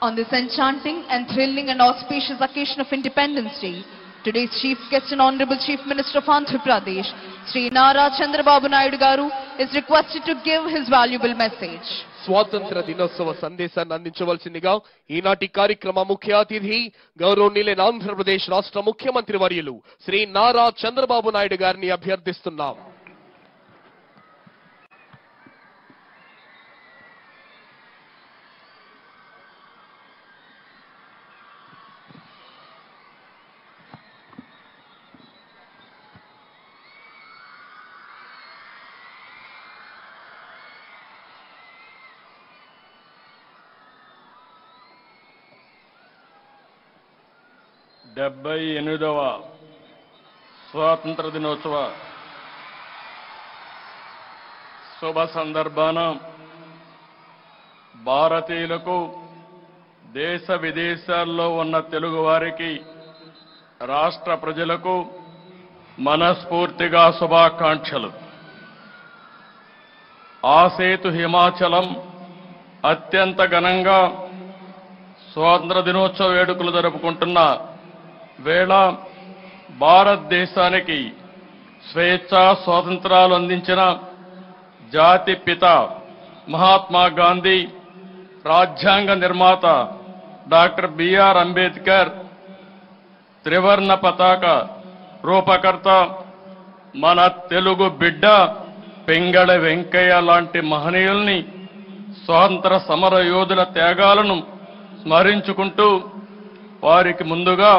On this enchanting and thrilling and auspicious occasion of Independence Day, today's chief guest and Honorable Chief Minister of Andhra Pradesh, Sri Nara Chandrababu Naidu Garu, is requested to give his valuable message. స్వాతంత్ర దినోత్సవ సందేశాన్ని అందించవలసిందిగా ఈనాటి కార్యక్రమ ముఖ్య అతిథి గౌరవనీయులైన ఆంధ్రప్రదేశ్ రాష్ట్ర ముఖ్యమంత్రి వర్యులు శ్రీ నారా చంద్రబాబు నాయుడు గారిని అభ్యర్థిస్తున్నాం. వ స్వాతంత్ర దినోత్సవ శుభ సందర్భాన భారతీయులకు దేశ విదేశాల్లో ఉన్న తెలుగు వారికి రాష్ట్ర ప్రజలకు మనస్ఫూర్తిగా శుభాకాంక్షలు. ఆసేతు హిమాచలం అత్యంత ఘనంగా స్వాతంత్ర దినోత్సవ వేడుకలు జరుపుకుంటున్న వేళ భారతదేశానికి స్వేచ్ఛా స్వాతంత్రాలు అందించిన జాతి పిత మహాత్మా గాంధీ, రాజ్యాంగ నిర్మాత డాక్టర్ బిఆర్ అంబేద్కర్, త్రివర్ణ పతాక రూపకర్త మన తెలుగు బిడ్డ పింగళ వెంకయ్య లాంటి మహనీయుల్ని, స్వాతంత్ర సమర యోధుల త్యాగాలను స్మరించుకుంటూ వారికి ముందుగా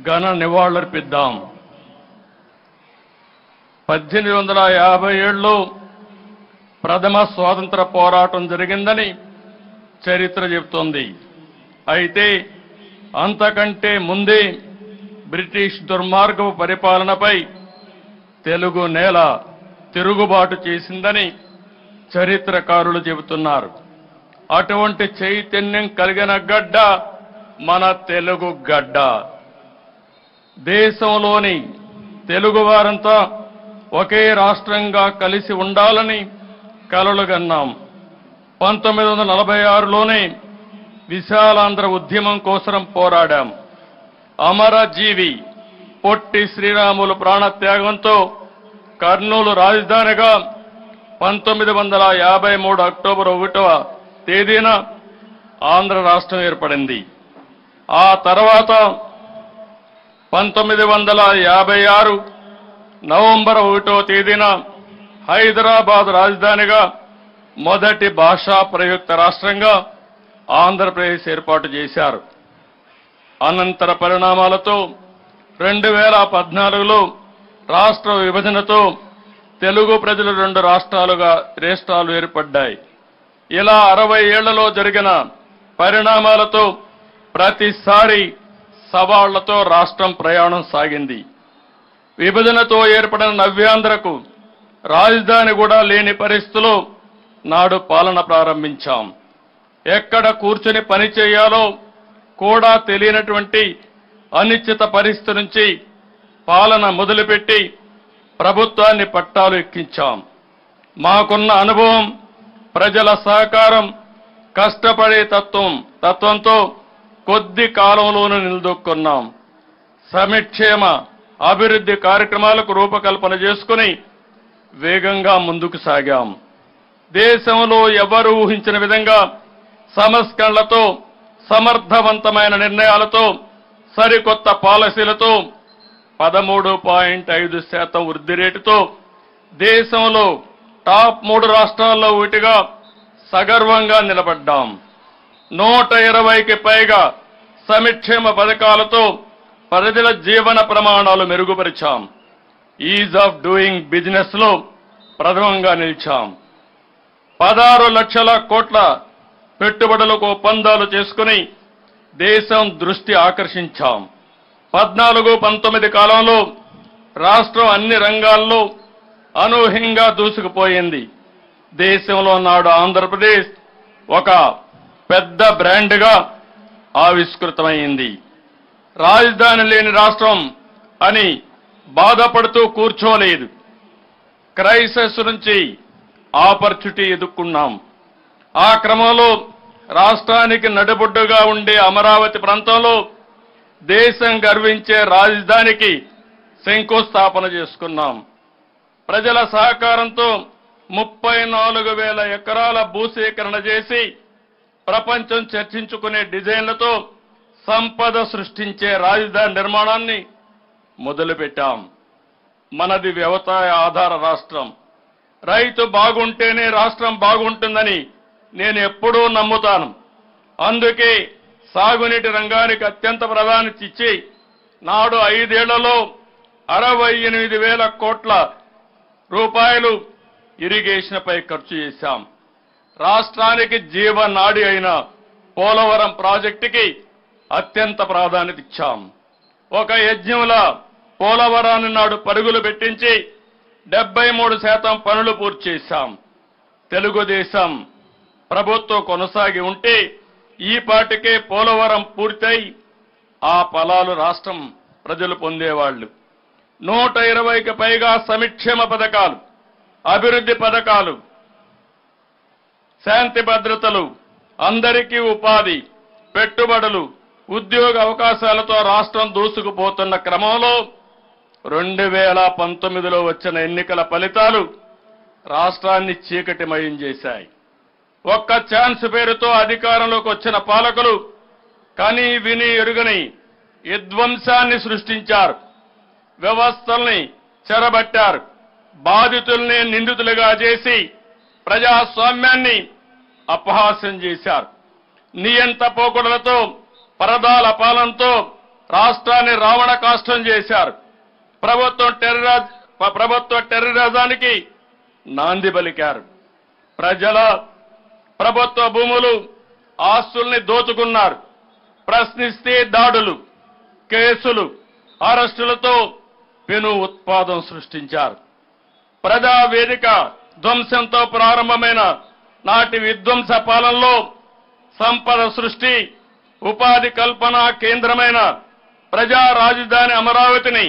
ఘన నివాళులర్పిద్దాం. 1857లో ప్రథమ స్వాతంత్ర పోరాటం జరిగిందని చరిత్ర చెబుతోంది. అయితే అంతకంటే ముందే బ్రిటిష్ దుర్మార్గపు పరిపాలనపై తెలుగు నేల తిరుగుబాటు చేసిందని చరిత్రకారులు చెబుతున్నారు. అటువంటి చైతన్యం కలిగిన గడ్డ మన తెలుగు గడ్డ. దేశంలోని తెలుగువారంతా ఒకే రాష్ట్రంగా కలిసి ఉండాలని కలలుగన్నాం. 1946లోనే విశాలాంధ్ర ఉద్యమం కోసం పోరాడాం. అమరజీవి పొట్టి శ్రీరాములు ప్రాణత్యాగంతో కర్నూలు రాజధానిగా 1953 అక్టోబర్ 1వ తేదీన ఆంధ్ర రాష్ట్రం ఏర్పడింది. ఆ తర్వాత 1956 నవంబర్ 1వ తేదీన హైదరాబాద్ రాజధానిగా మొదటి భాషా ప్రయుక్త రాష్ట్రంగా ఆంధ్రప్రదేశ్ ఏర్పాటు చేశారు. అనంతర పరిణామాలతో 2014లో రాష్ట్ర విభజనతో తెలుగు ప్రజలు 2 రాష్ట్రాలు ఏర్పడ్డాయి. ఇలా 60 ఏళ్లలో జరిగిన పరిణామాలతో ప్రతిసారి సవాళ్లతో రాష్ట్రం ప్రయాణం సాగింది. విభజనతో ఏర్పడిన నవ్యాంధ్రకు రాజధాని కూడా లేని పరిస్థితిలో నాడు పాలన ప్రారంభించాం. ఎక్కడ కూర్చొని పని చేయాలో కూడా తెలియనటువంటి అనిశ్చిత పరిస్థితి నుంచి పాలన మొదలుపెట్టి ప్రభుత్వాన్ని పట్టాలు ఎక్కించాం. మాకున్న అనుభవం, ప్రజల సహకారం, కష్టపడే తత్వంతో కొద్ది కాలంలోనూ నిలదొక్కున్నాం. సంక్షేమ అభివృద్ధి కార్యక్రమాలకు రూపకల్పన చేసుకుని వేగంగా ముందుకు సాగాం. దేశంలో ఎవరు ఊహించిన విధంగా సంస్కరణలతో, సమర్థవంతమైన నిర్ణయాలతో, సరికొత్త పాలసీలతో 13.5% వృద్ధి రేటుతో దేశంలో టాప్ 3 రాష్ట్రాల్లో ఒకటిగా సగర్వంగా నిలబడ్డాం. 120కి పైగా సంక్షేమ పథకాలతో ప్రజల జీవన ప్రమాణాలు మెరుగుపరిచాం. ఈజ్ ఆఫ్ డూయింగ్ బిజినెస్ లో ప్రథమంగా నిలిచాం. 16 లక్షల కోట్ల పెట్టుబడులకు ఒప్పందాలు చేసుకుని దేశం దృష్టి ఆకర్షించాం. 14-19 కాలంలో రాష్ట్రం అన్ని రంగాల్లో అనూహ్యంగా దూసుకుపోయింది. దేశంలో నాడు ఆంధ్రప్రదేశ్ ఒక పెద్ద బ్రాండ్గా ఆవిష్కృతమైంది. రాజధాని లేని రాష్ట్రం అని బాధపడుతూ కూర్చోలేదు. క్రైసిస్ నుంచి ఆపర్చునిటీ ఎదుర్కొన్నాం. ఆ క్రమంలో రాష్ట్రానికి నడిబొడ్డుగా ఉండే అమరావతి ప్రాంతంలో దేశం గర్వించే రాజధానికి శంకుస్థాపన చేసుకున్నాం. ప్రజల సహకారంతో 34,000 ఎకరాల భూసేకరణ చేసి ప్రపంచం చర్చించుకునే డిజైన్లతో సంపద సృష్టించే రాజధాని నిర్మాణాన్ని మొదలుపెట్టాం. మనది వ్యవసాయ ఆధార రాష్ట్రం. రైతు బాగుంటేనే రాష్ట్రం బాగుంటుందని నేను ఎప్పుడూ నమ్ముతాను. అందుకే సాగునీటి రంగానికి అత్యంత ప్రాధాన్యత ఇచ్చి నాడు 5 ఏళ్లలో 68,000 కోట్ల రూపాయలు ఇరిగేషన్పై ఖర్చు చేశాం. రాష్ట్రానికి జీవనాడి అయిన పోలవరం ప్రాజెక్టుకి అత్యంత ప్రాధాన్యత ఇచ్చాం. ఒక యజ్ఞంలా పోలవరాన్ని నాడు పరుగులు పెట్టించి 73% పనులు పూర్తి చేశాం. తెలుగుదేశం ప్రభుత్వం కొనసాగి ఉంటే ఈ పాటికే పోలవరం పూర్తయి ఆ ఫలాలు రాష్ట్రం ప్రజలు పొందేవాళ్లు. 120కి పైగా సంక్షేమ పథకాలు, అభివృద్ధి పథకాలు, శాంతి భద్రతలు, అందరికీ ఉపాధి, పెట్టుబడులు, ఉద్యోగ అవకాశాలతో రాష్ట్రం దూసుకుపోతున్న క్రమంలో 2019లో వచ్చిన ఎన్నికల ఫలితాలు రాష్ట్రాన్ని చీకటిమయం చేశాయి. ఒక్క ఛాన్స్ పేరుతో అధికారంలోకి వచ్చిన పాలకులు కని విని ఎరుగని విధ్వంసాన్ని సృష్టించారు. వ్యవస్థల్ని చెరబట్టారు. బాధితుల్ని నిందితులుగా చేసి ప్రజాస్వామ్యాన్ని అపహాస్యం చేశారు. నియంత పోకడలతో పరదాల పాలనతో రాష్ట్రాన్ని రావణ కాష్టం చేశారు. ప్రభుత్వ టెర్రరిజానికి నాంది పలికారు. ప్రజల ప్రభుత్వ భూములు, ఆస్తుల్ని దోచుకున్నారు. ప్రశ్నిస్తే దాడులు, కేసులు, అరెస్టులతో పెను ఉత్పాదం సృష్టించారు. ప్రజావేదిక ధ్వంసంతో ప్రారంభమైన నాటి విధ్వంస పాలనలో సంపద సృష్టి, ఉపాధి కల్పన కేంద్రమైన ప్రజా రాజధాని అమరావతిని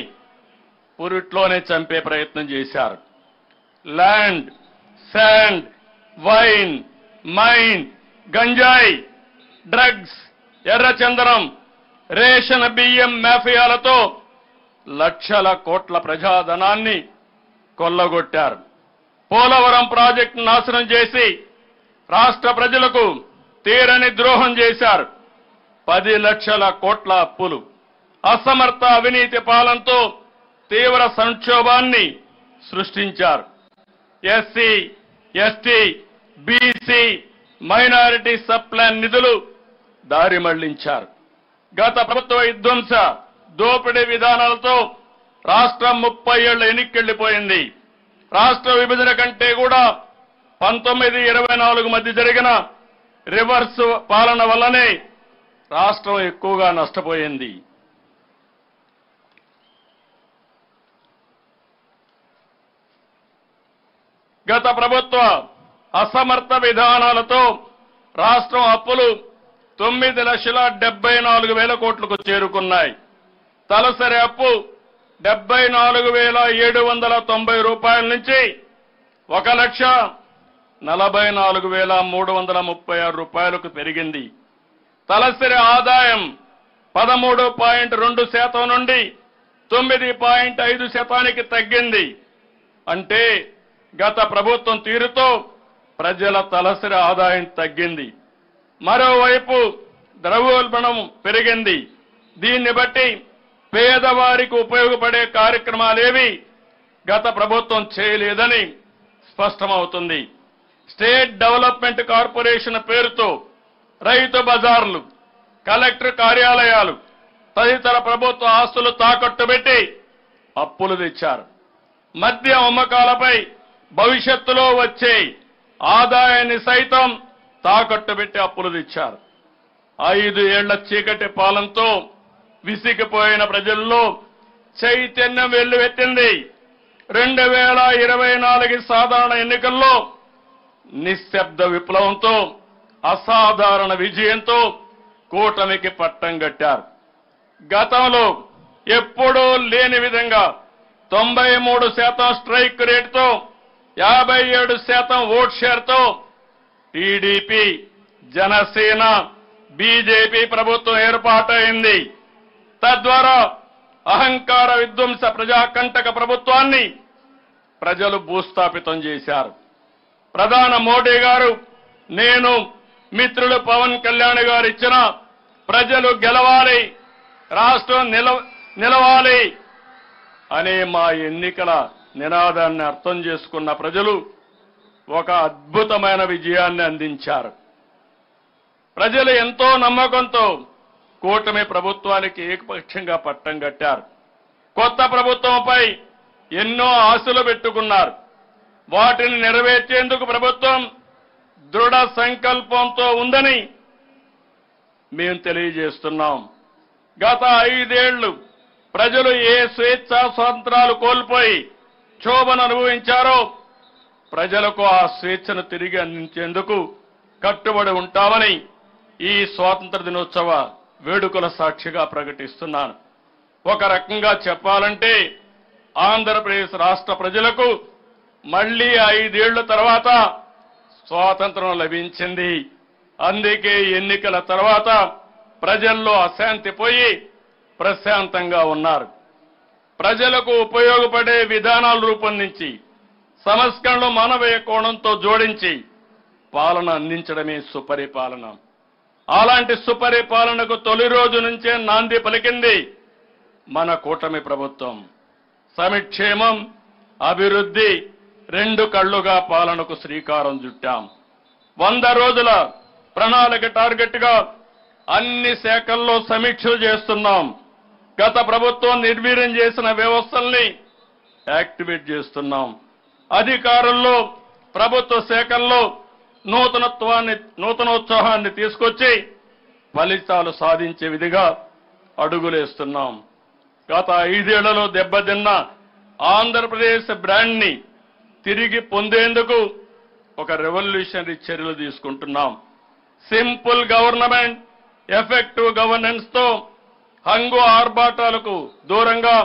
పురిట్లోనే చంపే ప్రయత్నం చేశారు. ల్యాండ్, శాండ్, వైన్, మైన్, గంజాయి, డ్రగ్స్, ఎర్రచందనం, రేషన్ బియ్యం మాఫియాలతో లక్షల కోట్ల ప్రజాధనాన్ని కొల్లగొట్టారు. పోలవరం ప్రాజెక్టు నాశనం చేసి రాష్ట్ర ప్రజలకు తీరని ద్రోహం చేశారు. 10 లక్షల కోట్ల అప్పులు, అసమర్థ అవినీతి పాలనతో తీవ్ర సంక్షోభాన్ని సృష్టించారు. SC, ST, BC, minority sub plan నిధులు దారి మళ్లించారు. గత ప్రభుత్వ విధ్వంస దోపిడీ విధానాలతో రాష్ట్రం 30 ఏళ్ల ఎన్నికెళ్లిపోయింది. రాష్ట్ర విభజన కంటే కూడా 1924 మధ్య జరిగిన రివర్స్ పాలన వల్లనే రాష్ట్రం ఎక్కువగా నష్టపోయింది. గత ప్రభుత్వ అసమర్థ విధానాలతో రాష్ట్రం అప్పులు 9,74,000 కోట్లకు చేరుకున్నాయి. తలసరి అప్పు 74,790 రూపాయల నుంచి 1,44,336 రూపాయలకు పెరిగింది. తలసరి ఆదాయం 13.2% నుండి 9.5% తగ్గింది. అంటే గత ప్రభుత్వం తీరుతో ప్రజల తలసరి ఆదాయం తగ్గింది. మరోవైపు ద్రవ్యోల్బణం పెరిగింది. దీన్ని బట్టి పేదవారికి ఉపయోగపడే కార్యక్రమాలేవి గత ప్రభుత్వం చేయలేదని స్పష్టమవుతుంది. స్టేట్ డెవలప్మెంట్ కార్పొరేషన్ పేరుతో రైతు బజార్లు, కలెక్టర్ కార్యాలయాలు తదితర ప్రభుత్వ ఆస్తులు తాకట్టు పెట్టి అప్పులు తెచ్చారు. మద్యం అమ్మకాలపై భవిష్యత్తులో వచ్చే ఆదాయాన్ని సైతం తాకట్టు పెట్టి అప్పులు తెచ్చారు. 5 ఏళ్ల చీకటి పాలనతో విసిగిపోయిన ప్రజల్లో చైతన్యం వెల్లువెత్తింది. 2024 సాధారణ ఎన్నికల్లో నిశ్శబ్ద విప్లవంతో అసాధారణ విజయంతో కూటమికి పట్టం కట్టారు. గతంలో ఎప్పుడూ లేని విధంగా 93% స్ట్రైక్ రేటుతో 57% ఓట్ షేర్తో టీడీపీ జనసేన బీజేపీ ప్రభుత్వం ఏర్పాటైంది. తద్వారా అహంకార విధ్వంస ప్రజాకంటక ప్రభుత్వాన్ని ప్రజలు భూస్థాపితం చేశారు. ప్రధాని మోడీ గారు, నేను మిత్రులు పవన్ కళ్యాణ్ గారు ఇచ్చిన ప్రజలు గెలవాలి, రాష్ట్రం నిలవాలి అనే మా ఎన్నికల నినాదాన్ని అర్థం చేసుకున్న ప్రజలు ఒక అద్భుతమైన విజయాన్ని అందించారు. ప్రజలు ఎంతో నమ్మకంతో కూటమి ప్రభుత్వానికి ఏకపక్షంగా పట్టం కట్టారు. కొత్త ప్రభుత్వంపై ఎన్నో ఆశలు పెట్టుకున్నారు. వాటిని నెరవేర్చేందుకు ప్రభుత్వం దృఢ సంకల్పంతో ఉందని మేము తెలియజేస్తున్నాం. గత 5 ఏళ్లు ప్రజలు ఏ స్వేచ్ఛా స్వాతంత్రాలు కోల్పోయి క్షోభను అనుభవించారో ప్రజలకు ఆ స్వేచ్ఛను తిరిగి అందించేందుకు కట్టుబడి ఉంటామని ఈ స్వాతంత్ర దినోత్సవ వేడుకల సాక్షిగా ప్రకటిస్తున్నాను. ఒక రకంగా చెప్పాలంటే ఆంధ్రప్రదేశ్ రాష్ట్ర ప్రజలకు మళ్లీ 5 ఏళ్ల తర్వాత స్వాతంత్రం లభించింది. అందుకే ఎన్నికల తర్వాత ప్రజల్లో అశాంతి పోయి ప్రశాంతంగా ఉన్నారు. ప్రజలకు ఉపయోగపడే విధానాలు రూపొందించి సంస్కరణలు మానవీయ కోణంతో జోడించి పాలన అందించడమే సుపరిపాలన. అలాంటి సుపరిపాలనకు తొలి రోజు నుంచే నాంది పలికింది మన కూటమి ప్రభుత్వం. సంక్షేమం, అభివృద్ధి 2 కళ్లుగా పాలనకు శ్రీకారం చుట్టాం. 100 రోజుల ప్రణాళిక టార్గెట్ గా అన్ని శాఖల్లో సమీక్షలు చేస్తున్నాం. గత ప్రభుత్వం నిర్వీర్యం చేసిన వ్యవస్థల్ని యాక్టివేట్ చేస్తున్నాం. అధికారుల్లో, ప్రభుత్వ శాఖల్లో నూతనోత్సాహాన్ని తీసుకొచ్చి ఫలితాలు సాధించే విధిగా అడుగులేస్తున్నాం. గత 5 ఏళ్లలో దెబ్బతిన్న ఆంధ్రప్రదేశ్ బ్రాండ్ ని తిరిగి పొందేందుకు ఒక రెవల్యూషనరీ చర్యలు తీసుకుంటున్నాం. సింపుల్ గవర్నమెంట్, ఎఫెక్టివ్ గవర్నెన్స్ తో హంగు ఆర్భాటాలకు దూరంగా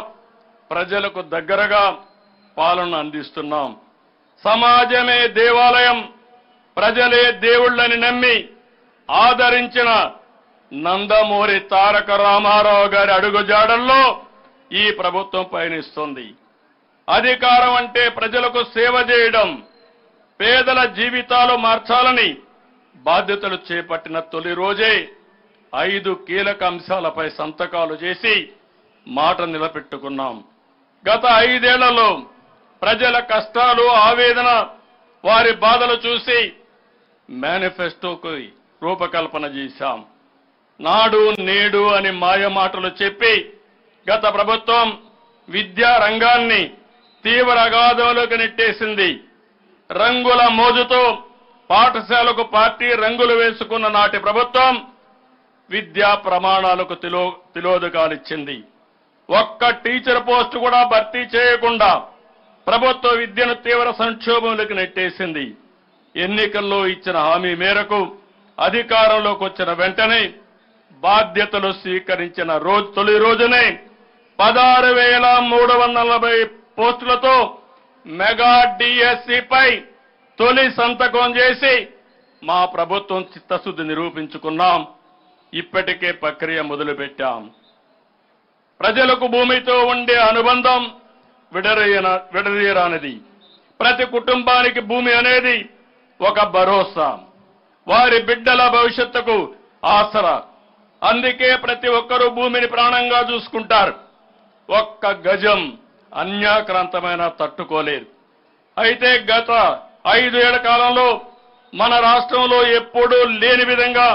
ప్రజలకు దగ్గరగా పాలన అందిస్తున్నాం. సమాజమే దేవాలయం, ప్రజలే దేవుళ్ళని నమ్మి ఆదరించిన నందమూరి తారక రామారావు గారి అడుగుజాడల్లో ఈ ప్రభుత్వం పయనిస్తుంది. అధికారం అంటే ప్రజలకు సేవ చేయడం, పేదల జీవితాలు మార్చాలని బాధ్యతలు చేపట్టిన తొలి రోజే 5 కీలక అంశాలపై సంతకాలు చేసి మాట నిలబెట్టుకున్నాం. గత 5 ఏళ్లలో ప్రజల కష్టాలు, ఆవేదన, వారి బాధలు చూసి మేనిఫెస్టోకు రూపకల్పన చేశాం. నాడు నేడు అని మాయ మాటలు చెప్పి గత ప్రభుత్వం విద్యా రంగాన్ని తీవ్ర అగాధంలోకి నెట్టేసింది. రంగుల మోజుతో పాఠశాలకు పార్టీ రంగులు వేసుకున్న నాటి ప్రభుత్వం విద్యా ప్రమాణాలకు తిలోదకాలిచ్చింది. ఒక్క టీచర్ పోస్టు కూడా భర్తీ చేయకుండా ప్రభుత్వ విద్యను తీవ్ర సంక్షోభంలోకి నెట్టేసింది. ఎన్నికల్లో ఇచ్చిన హామీ మేరకు అధికారంలోకి వచ్చిన వెంటనే బాధ్యతలు స్వీకరించిన తొలి రోజునే 16,340 పోస్టులతో మెగా డిఎస్సిపై తొలి సంతకం చేసి మా ప్రభుత్వం చిత్తశుద్ధి నిరూపించుకున్నాం. ఇప్పటికే ప్రక్రియ మొదలుపెట్టాం. ప్రజలకు భూమితో ఉండే అనుబంధం విడదీయరానిది. ప్రతి కుటుంబానికి భూమి అనేది ఒక భరోసా, వారి బిడ్డల భవిష్యత్తుకు ఆసరా. అందుకే ప్రతి ఒక్కరూ భూమిని ప్రాణంగా చూసుకుంటారు. ఒక్క గజం అన్యాక్రాంతమైన తట్టుకోలేదు. అయితే గత 5 ఏళ్ల కాలంలో మన రాష్ట్రంలో ఎప్పుడూ లేని విధంగా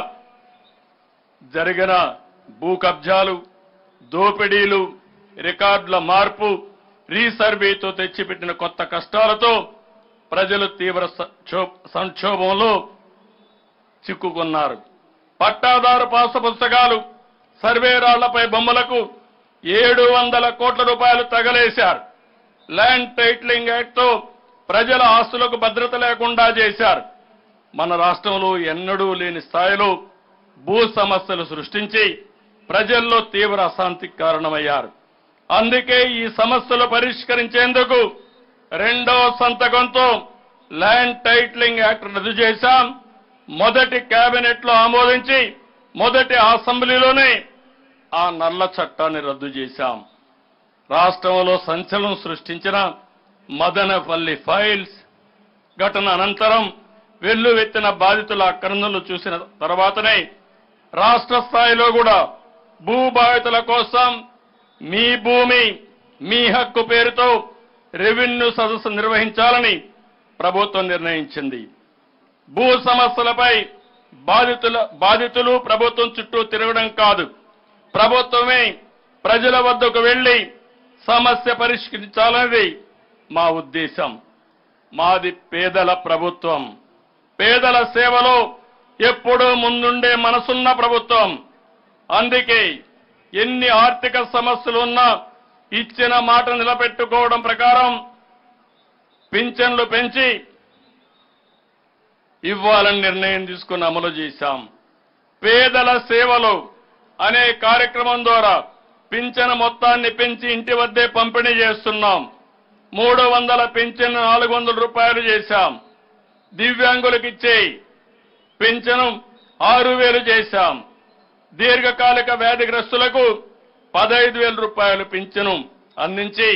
జరిగిన భూ కబ్జాలు, దోపిడీలు, రికార్డుల మార్పు, రీసర్వేతో తెచ్చిపెట్టిన కొత్త కష్టాలతో ప్రజలు తీవ్ర సంక్షోభంలో చిక్కుకున్నారు. పట్టాదారు పాసు పుస్తకాలు, సర్వే రాళ్లపై బొమ్మలకు 700 కోట్ల రూపాయలు తగలేశారు. ల్యాండ్ టైటిలింగ్ యాక్ట్ తో ప్రజల ఆస్తులకు భద్రత లేకుండా చేశారు. మన రాష్ట్రంలో ఎన్నడూ లేని స్థాయిలో భూ సమస్యలు సృష్టించి ప్రజల్లో తీవ్ర అశాంతికి కారణమయ్యారు. అందుకే ఈ సమస్యలు పరిష్కరించేందుకు 2వ సంతకంతో ల్యాండ్ టైటిలింగ్ యాక్ట్ రద్దు చేశాం. మొదటి కేబినెట్లో ఆమోదించి మొదటి అసెంబ్లీలోనే ఆ నల్ల చట్టాన్ని రద్దు చేశాం. రాష్ట్రంలో సంచలనం సృష్టించిన మదనపల్లి ఫైల్స్ ఘటన అనంతరం వెల్లువెత్తిన బాధితుల ఆక్రందనలు చూసిన తర్వాతనే రాష్ట్ర స్థాయిలో కూడా భూబాధితుల కోసం మీ భూమి మీ హక్కు పేరుతో రెవెన్యూ సదస్సు నిర్వహించాలని ప్రభుత్వం నిర్ణయించింది. భూ సమస్యలపై బాధితులు ప్రభుత్వం చుట్టూ తిరగడం కాదు, ప్రభుత్వమే ప్రజల వద్దకు వెళ్లి సమస్య పరిష్కరించాలనేది మా ఉద్దేశం. మాది పేదల ప్రభుత్వం, పేదల సేవలో ఎప్పుడూ ముందుండే మనసున్న ప్రభుత్వం. అందుకే ఎన్ని ఆర్థిక సమస్యలున్నా ఇచ్చిన మాట నిలబెట్టుకోవడం ప్రకారం పింఛన్లు పెంచి ఇవ్వాలని నిర్ణయం తీసుకుని అమలు చేశాం. పేదల సేవలు అనే కార్యక్రమం ద్వారా పింఛను మొత్తాన్ని పెంచి ఇంటి వద్దే పంపిణీ చేస్తున్నాం. 300 పింఛను 400 రూపాయలు చేశాం. దివ్యాంగులకు ఇచ్చే పింఛను 6000 చేశాం. దీర్ఘకాలిక వ్యాధిగ్రస్తులకు 15,000 రూపాయలు పింఛను అందించి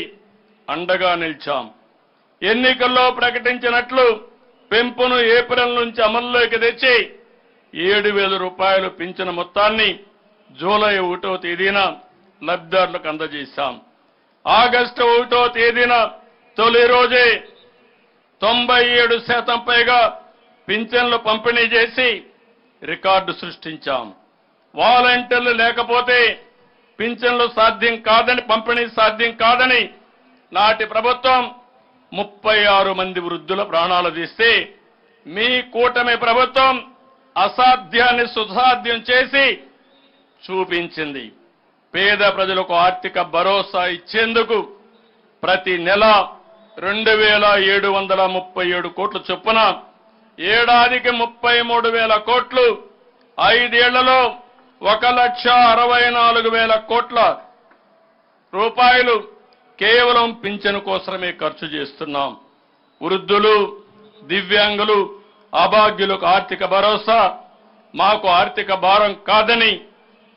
అండగా నిలిచాం. ఎన్నికల్లో ప్రకటించినట్లు పెంపును ఏప్రిల్ నుంచి అమల్లోకి తెచ్చి 7,000 రూపాయలు పింఛను మొత్తాన్ని జూలై 1వ తేదీన లబ్ధిదారులకు అందజేశాం. ఆగస్టు 1వ తేదీన తొలి రోజే 97% పైగా పింఛన్లు పంపిణీ చేసి రికార్డు సృష్టించాం. వాలంటీర్లు లేకపోతే పింఛన్లు సాధ్యం కాదని, పంపిణీ సాధ్యం కాదని నాటి ప్రభుత్వం 36 మంది వృద్ధుల ప్రాణాలు తీస్తే మీ కూటమి ప్రభుత్వం అసాధ్యాన్ని సుసాధ్యం చేసి చూపించింది. పేద ప్రజలకు ఆర్థిక భరోసా ఇచ్చేందుకు ప్రతి నెల 2,737 కోట్ల చొప్పున ఏడాదికి 33,000 కోట్లు, 5 ఏళ్లలో 1,64,000 కోట్ల రూపాయలు కేవలం పింఛను కోసమే ఖర్చు చేస్తున్నాం. వృద్ధులు, దివ్యాంగులు, అభాగ్యులకు ఆర్థిక భరోసా మాకు ఆర్థిక భారం కాదని,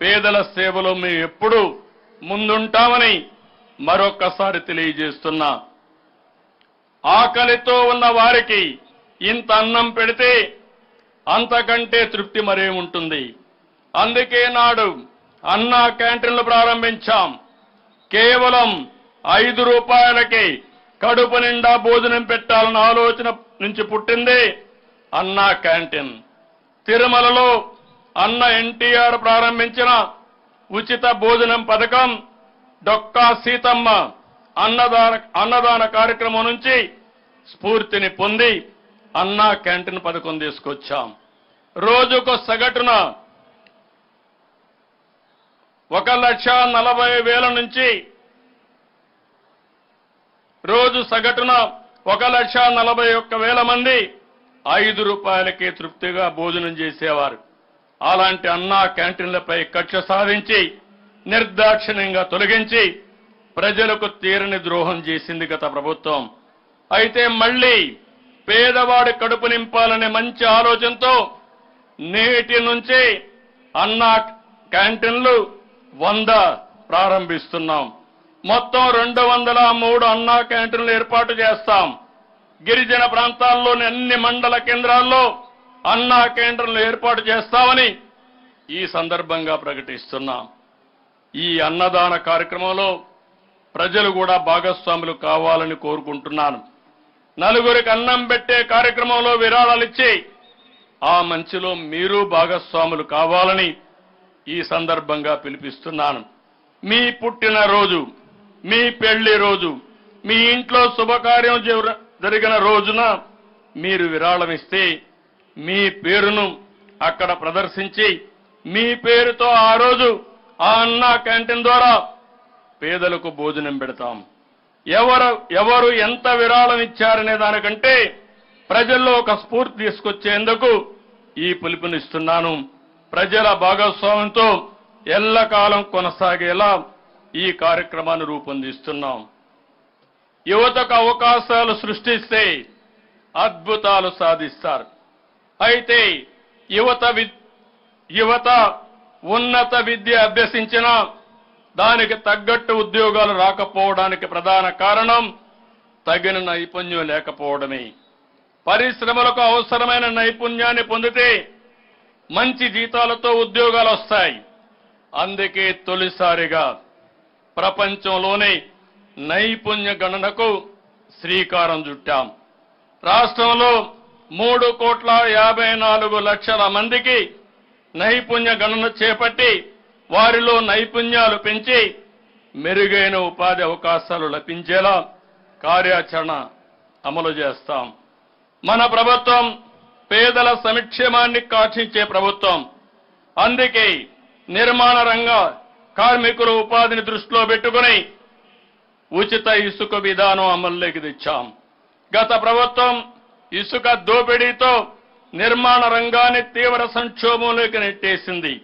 పేదల సేవలో మేము ఎప్పుడూ ముందుంటామని మరొక్కసారి తెలియజేస్తున్నా. ఆకలితో ఉన్న వారికి ఇంత అన్నం పెడితే అంతకంటే తృప్తి మరేముంటుంది. అందుకే నాడు అన్నా క్యాంటీన్లు ప్రారంభించాం. కేవలం 5 రూపాయలకి కడుపు నిండా భోజనం పెట్టాలన్న ఆలోచన నుంచి పుట్టింది అన్నా క్యాంటీన్. తిరుమలలో అన్న ఎన్టీఆర్ ప్రారంభించిన ఉచిత భోజనం పథకం, డొక్కా సీతమ్మ అన్నదాన కార్యక్రమం నుంచి స్ఫూర్తిని పొంది అన్నా క్యాంటీన్ పథకం తీసుకొచ్చాం. రోజుకు సగటున 1,40,000 నుంచి రోజు సగటున 1,41,000 మంది 5 రూపాయలకే తృప్తిగా భోజనం చేసేవారు. అలాంటి అన్నా క్యాంటీన్లపై కక్ష సాధించి నిర్దాక్షిణ్యంగా తొలగించి ప్రజలకు తీరని ద్రోహం చేసింది గత ప్రభుత్వం. అయితే మళ్లీ పేదవాడి కడుపు నింపాలనే మంచి ఆలోచనతో నేటి నుంచి అన్నా క్యాంటీన్లు 100 ప్రారంభిస్తున్నాం. మొత్తం 203 అన్నా క్యాంటీన్లు ఏర్పాటు చేస్తాం. గిరిజన ప్రాంతాల్లోని అన్ని మండల కేంద్రాల్లో అన్నా క్యాంటీన్లు ఏర్పాటు చేస్తామని ఈ సందర్భంగా ప్రకటిస్తున్నాం. ఈ అన్నదాన కార్యక్రమంలో ప్రజలు కూడా భాగస్వాములు కావాలని కోరుకుంటున్నాను. నలుగురికి అన్నం పెట్టే కార్యక్రమంలో విరాళాలిచ్చి ఆ మంచిలో మీరు భాగస్వాములు కావాలని ఈ సందర్భంగా పిలిపిస్తున్నాను. మీ పుట్టినరోజు, మీ పెళ్లి రోజు, మీ ఇంట్లో శుభకార్యం జరిగిన రోజున మీరు విరాళమిస్తే మీ పేరును అక్కడ ప్రదర్శించి మీ పేరుతో ఆ రోజు ఆ అన్నా క్యాంటీన్ ద్వారా పేదలకు భోజనం పెడతాం. ఎవరు ఎంత విరాళం ఇచ్చారనే దానికంటే ప్రజల్లో ఒక స్ఫూర్తి తీసుకొచ్చేందుకు ఈ పిలుపునిస్తున్నాను. ప్రజల భాగస్వామ్యంతో ఎల్లకాలం కొనసాగేలా ఈ కార్యక్రమాన్ని రూపొందిస్తున్నాం. యువతకు అవకాశాలు సృష్టిస్తే అద్భుతాలు సాధిస్తారు. అయితే యువత ఉన్నత విద్య అభ్యసించిన దానికి తగ్గట్టు ఉద్యోగాలు రాకపోవడానికి ప్రధాన కారణం తగిన నైపుణ్యం లేకపోవడమే. పరిశ్రమలకు అవసరమైన నైపుణ్యాన్ని పొందితే మంచి జీతాలతో ఉద్యోగాలు వస్తాయి. అందుకే తొలిసారిగా ప్రపంచంలోనే నైపుణ్య గణనకు శ్రీకారం చుట్టాం. రాష్ట్రంలో 3,54,00,000 మందికి నైపుణ్య గణన చేపట్టి వారిలో నైపుణ్యాలు పెంచి మెరుగైన ఉపాధి అవకాశాలు లభించేలా కార్యాచరణ అమలు చేస్తాం. మన ప్రభుత్వం పేదల సంక్షేమాన్ని కాక్షించే ప్రభుత్వం. అందుకే నిర్మాణ రంగ కార్మికుల ఉపాధిని దృష్టిలో పెట్టుకుని ఉచిత ఇసుక విధానం అమల్లోకి తెచ్చాం. గత ప్రభుత్వం ఇసుక దోపిడీతో నిర్మాణ రంగాన్ని తీవ్ర సంక్షోభంలోకి నెట్టేసింది.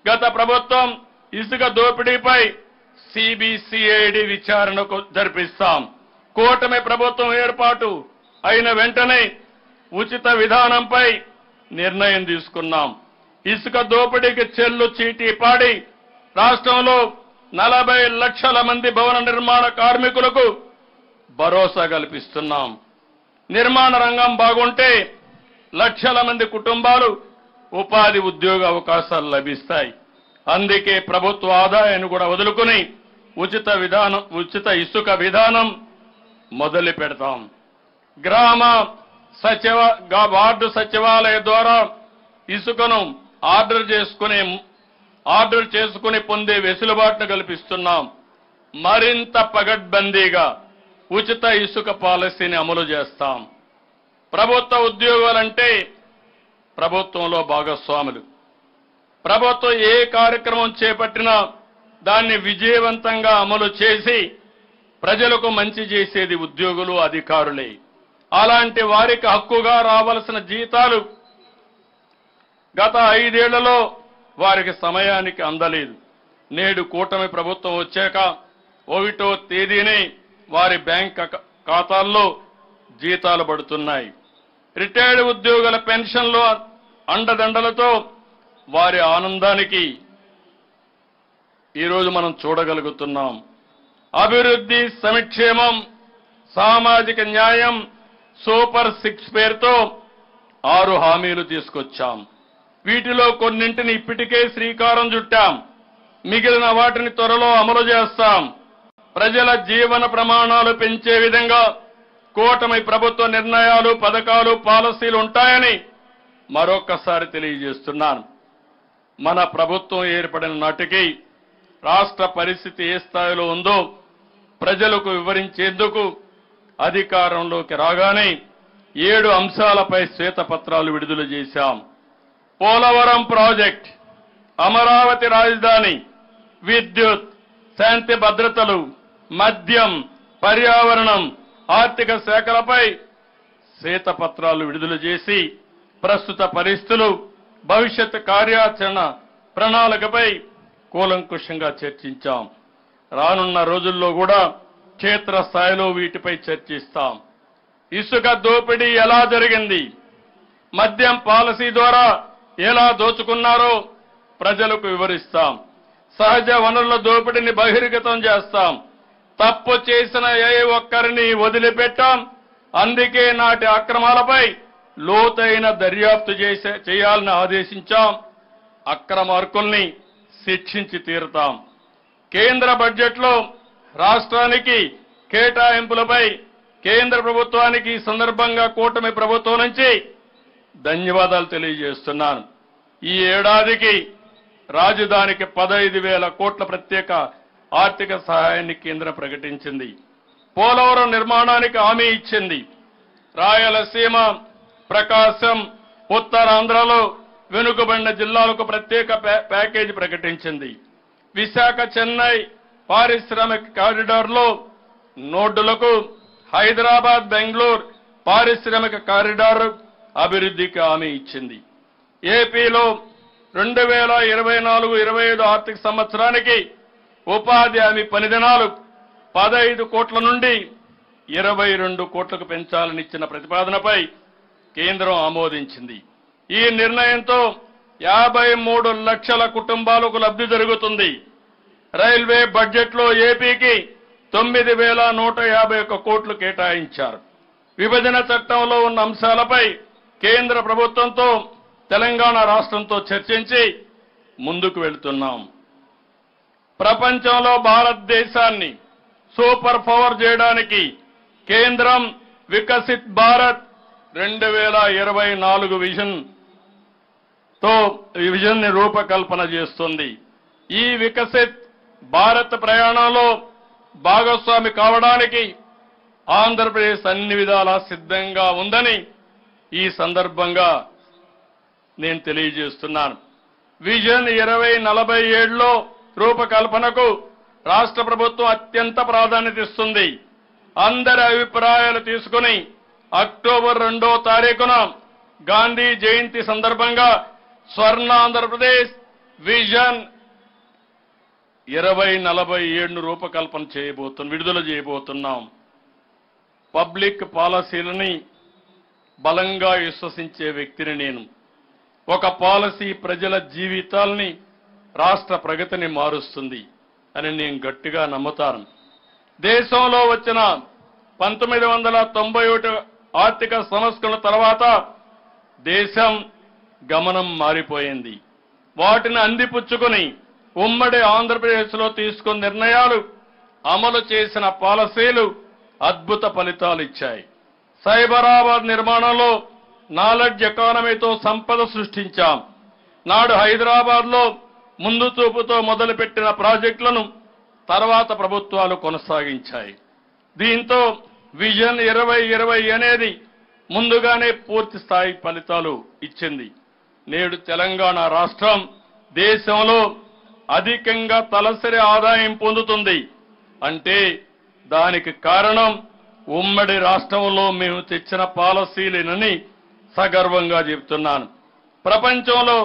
గత ప్రభుత్వం ఇసుక దోపిడీపై సిబిసిఐడి విచారణకు జరిపిస్తాం. కూటమి ప్రభుత్వం ఏర్పాటు అయిన వెంటనే ఉచిత విధానంపై నిర్ణయం తీసుకున్నాం. ఇసుక దోపిడీకి చెల్లు చీటీ పాడి రాష్ట్రంలో 40 లక్షల మంది భవన నిర్మాణ కార్మికులకు భరోసా కల్పిస్తున్నాం. నిర్మాణ రంగం బాగుంటే లక్షల మంది కుటుంబాలు ఉపాధి ఉద్యోగ అవకాశాలు లభిస్తాయి. అందుకే ప్రభుత్వ ఆదాయాన్ని కూడా వదులుకుని ఉచిత ఇసుక విధానం మొదలు పెడతాం. వార్డు సచివాలయ ద్వారా ఇసుకను ఆర్డర్ చేసుకుని పొందే వెసులుబాటును కల్పిస్తున్నాం. మరింత పగడ్బందీగా ఉచిత ఇసుక పాలసీని అమలు చేస్తాం. ప్రభుత్వ ఉద్యోగాలంటే ప్రభుత్వంలో భాగస్వాములు. ప్రభుత్వం ఏ కార్యక్రమం చేపట్టినా దాన్ని విజయవంతంగా అమలు చేసి ప్రజలకు మంచి చేసేది ఉద్యోగులు, అధికారులే. అలాంటి వారికి హక్కుగా రావాల్సిన జీతాలు గత 5 ఏళ్లలో వారికి సమయానికి అందలేదు. నేడు కూటమి ప్రభుత్వం వచ్చాక 1వ తేదీనే వారి బ్యాంక్ ఖాతాల్లో జీతాలు పడుతున్నాయి. రిటైర్డ్ ఉద్యోగుల పెన్షన్లు అండదండలతో వారి ఆనందానికి ఈరోజు మనం చూడగలుగుతున్నాం. అభివృద్ధి, సంక్షేమం, సామాజిక న్యాయం, సూపర్ 6 పేరుతో 6 హామీలు తీసుకొచ్చాం. వీటిలో కొన్నింటిని ఇప్పటికే శ్రీకారం చుట్టాం. మిగిలిన వాటిని త్వరలో అమలు చేస్తాం. ప్రజల జీవన ప్రమాణాలు పెంచే విధంగా కూటమి ప్రభుత్వ నిర్ణయాలు, పథకాలు, పాలసీలు ఉంటాయని మరొక్కసారి తెలియజేస్తున్నాను. మన ప్రభుత్వం ఏర్పడిన నాటికి రాష్ట్ర పరిస్థితి ఏ స్థాయిలో ఉందో ప్రజలకు వివరించేందుకు అధికారంలోకి రాగానే 7 అంశాలపై శ్వేతపత్రాలు విడుదల చేశాం. పోలవరం ప్రాజెక్ట్, అమరావతి రాజధాని, విద్యుత్, శాంతి భద్రతలు, మద్యం, పర్యావరణం, ఆర్థిక శాఖలపై శ్వేతపత్రాలు విడుదల చేసి ప్రస్తుత పరిస్థితులు, భవిష్యత్ కార్యాచరణ ప్రణాళికపై కూలంకుషంగా చర్చించాం. రానున్న రోజుల్లో కూడా క్షేత్రస్థాయిలో వీటిపై చర్చిస్తాం. ఇసుక దోపిడీ ఎలా జరిగింది, మద్యం పాలసీ ద్వారా ఎలా దోచుకున్నారో ప్రజలకు వివరిస్తాం. సహజ వనరుల దోపిడీని బహిర్గతం చేస్తాం. తప్పు చేసిన ఏ ఒక్కరిని వదిలిపెట్టాం. అందుకే నాటి అక్రమాలపై లోతైన దర్యాప్తు చేయాలని ఆదేశించాం. అక్రమార్కుల్ని శిక్షించి తీరుతాం. కేంద్ర బడ్జెట్లో రాష్ట్రానికి కేటాయింపులపై కేంద్ర ప్రభుత్వానికి ఈ సందర్భంగా కూటమి ప్రభుత్వం నుంచి ధన్యవాదాలు తెలియజేస్తున్నాను. ఈ ఏడాదికి రాజధానికి 15,000 కోట్ల ప్రత్యేక ఆర్థిక సహాయాన్ని కేంద్రం ప్రకటించింది. పోలవరం నిర్మాణానికి హామీ ఇచ్చింది. రాయలసీమ, ప్రకాశం, ఉత్తరాంధ్రలో వెనుకబడిన జిల్లాలకు ప్రత్యేక ప్యాకేజీ ప్రకటించింది. విశాఖ, చెన్నై పారిశ్రామిక కారిడార్లో నోడ్డులకు హైదరాబాద్, బెంగళూరు పారిశ్రామిక కారిడార్ అభివృద్ధికి హామీ ఇచ్చింది. ఏపీలో 2024-25 ఆర్థిక సంవత్సరానికి ఉపాధి హామీ పని దినాలు 15 కోట్ల నుండి 22 కోట్లకు పెంచాలని ఇచ్చిన ప్రతిపాదనపై కేంద్రం ఆమోదించింది. ఈ నిర్ణయంతో 53 లక్షల కుటుంబాలకు లబ్ధి జరుగుతుంది. రైల్వే బడ్జెట్లో ఏపీకి 9,151 కోట్లు కేటాయించారు. విభజన చట్టంలో ఉన్న అంశాలపై కేంద్ర ప్రభుత్వంతో తెలంగాణ రాష్ట్రంతో చర్చించి ముందుకు వెళ్తున్నాం. ప్రపంచంలో భారతదేశాన్ని సూపర్ పవర్ చేయడానికి కేంద్రం వికసిత్ భారత్ 2024 విజన్ ని రూపకల్పన చేస్తుంది. ఈ వికసిత్ భారత్ ప్రయాణంలో భాగస్వామి కావడానికి ఆంధ్రప్రదేశ్ అన్ని విధాలా సిద్ధంగా ఉందని ఈ సందర్భంగా నేను తెలియజేస్తున్నాను. విజన్ 2047లో రూపకల్పనకు రాష్ట్ర ప్రభుత్వం అత్యంత ప్రాధాన్యత ఇస్తుంది. అందరి అభిప్రాయాలు తీసుకుని అక్టోబర్ 2వ తారీఖున గాంధీ జయంతి సందర్భంగా స్వర్ణాంధ్రప్రదేశ్ విజన్ 2047ను రూపకల్పన విడుదల చేయబోతున్నాం. పబ్లిక్ పాలసీలని బలంగా విశ్వసించే వ్యక్తిని నేను. ఒక పాలసీ ప్రజల జీవితాల్ని, రాష్ట్ర ప్రగతిని మారుస్తుంది అని నేను గట్టిగా నమ్ముతాను. దేశంలో వచ్చిన 1991 ఆర్థిక సంస్కరణల తర్వాత దేశం గమనం మారిపోయింది. వాటిని అందిపుచ్చుకుని ఉమ్మడి ఆంధ్రప్రదేశ్లో తీసుకున్న నిర్ణయాలు, అమలు చేసిన పాలసీలు అద్భుత ఫలితాలు ఇచ్చాయి. సైబరాబాద్ నిర్మాణంలో నాలెడ్జ్ ఎకానమీతో సంపద సృష్టించాం. నాడు హైదరాబాద్లో ముందు చూపుతో మొదలుపెట్టిన ప్రాజెక్టులను తర్వాత ప్రభుత్వాలు కొనసాగించాయి. దీంతో విజన్ 2020 అనేది ముందుగానే పూర్తి స్థాయి ఫలితాలు ఇచ్చింది. నేడు తెలంగాణ రాష్ట్రం దేశంలో అధికంగా తలసరి ఆదాయం పొందుతుంది. అంటే దానికి కారణం ఉమ్మడి రాష్ట్రంలో మేము తెచ్చిన పాలసీలేనని సగర్వంగా చెబుతున్నాను. ప్రపంచంతో